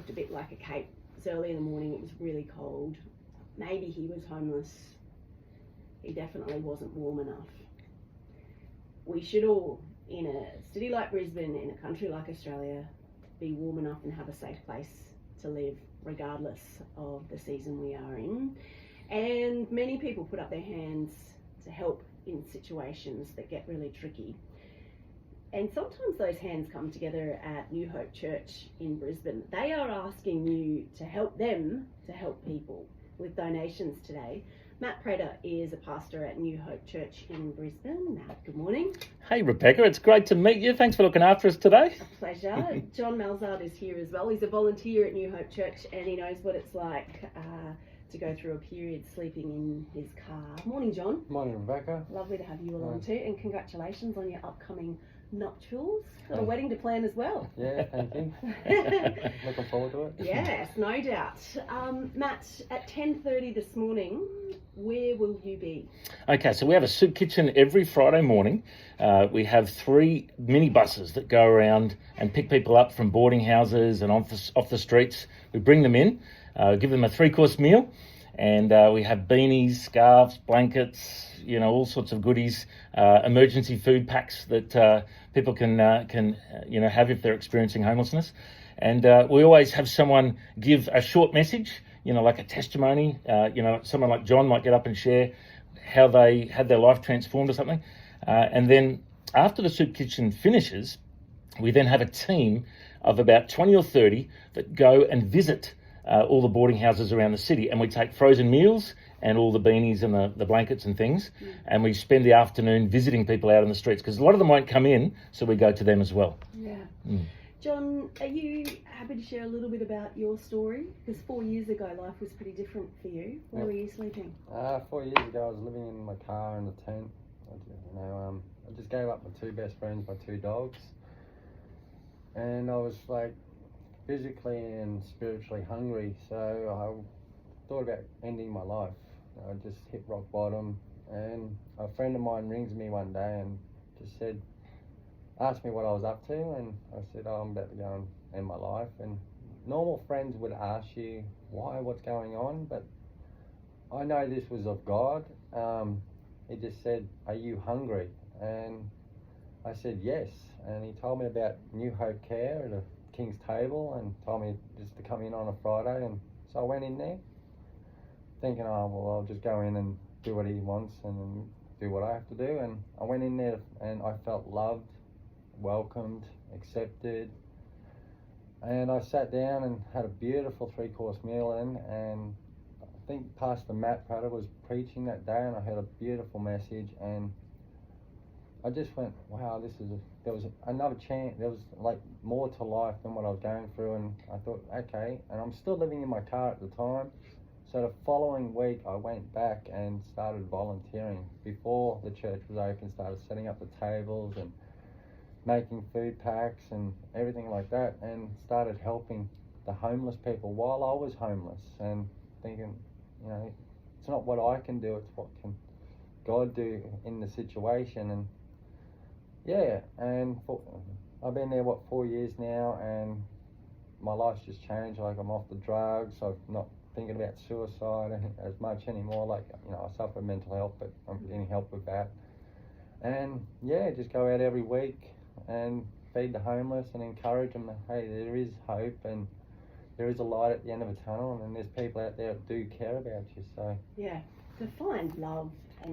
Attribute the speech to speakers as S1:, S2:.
S1: looked a bit like a cape. It was early in the morning, it was really cold. Maybe he was homeless. He definitely wasn't warm enough. We should all, in a city like Brisbane, in a country like Australia, be warm enough and have a safe place to live regardless of the season we are in. And many people put up their hands to help in situations that get really tricky. And sometimes those hands come together at New Hope Church in Brisbane. They are asking you to help them to help people with donations today. Matt Prater is a pastor at New Hope Church in Brisbane. Matt, good morning.
S2: Hey Rebecca, it's great to meet you. Thanks for looking after us today.
S1: A pleasure. John Malzard is here as well. He's a volunteer at New Hope Church and he knows what it's like to go through a period sleeping in his car. Morning, John.
S3: Morning, Rebecca.
S1: Lovely to have you along too, and congratulations on your upcoming nuptials. Got a wedding to plan as well.
S3: Yeah, thank you. Looking forward to it.
S1: Yes, no doubt. Matt, at 10:30 this morning, where will you be?
S2: Okay, so we have a soup kitchen every Friday morning. We have 3 minibuses that go around and pick people up from boarding houses and off the streets. We bring them in, give them a 3-course meal, and we have beanies, scarves, blankets, all sorts of goodies, emergency food packs that people can have if they're experiencing homelessness. And we always have someone give a short message, like a testimony. Someone like John might get up and share how they had their life transformed or something. And then after the soup kitchen finishes, we then have a team of about 20 or 30 that go and visit all the boarding houses around the city, and we take frozen meals and all the beanies and the blankets and things, and we spend the afternoon visiting people out in the streets, because a lot of them won't come in, so we go to them as well.
S1: Yeah. John, are you happy to share a little bit about your story? Because 4 years ago, life was pretty different for you. Where were you sleeping?
S3: 4 years ago, I was living in my car in a tent. I just gave up my 2 best friends, my 2 dogs, and I was like physically and spiritually hungry, so I thought about ending my life. I just hit rock bottom, and a friend of mine rings me one day and just asked me what I was up to, and I said, I'm about to go and end my life. And normal friends would ask you why, what's going on, but I know this was of God. He just said, are you hungry? And I said yes, and he told me about New Hope Care at a King's Table and told me just to come in on a Friday. And so I went in there thinking, I'll just go in and do what he wants and do what I have to do. And I went in there and I felt loved, welcomed, accepted. And I sat down and had a beautiful 3-course meal and I think Pastor Matt Prater was preaching that day, and I heard a beautiful message, and I just went, wow, there was another chance. There was like more to life than what I was going through. And I thought, okay, and I'm still living in my car at the time. So the following week I went back and started volunteering before the church was open, started setting up the tables and making food packs and everything like that, and started helping the homeless people while I was homeless, and thinking, it's not what I can do, it's what can God do in the situation. And I've been there 4 years now, and my life's just changed. Like, I'm off the drugs, I'm not thinking about suicide as much anymore. Like, I suffer mental health, but I'm getting help with that. And just go out every week and feed the homeless and encourage them that, hey, there is hope and there is a light at the end of a tunnel, and there's people out there that do care about you. So
S1: to find love and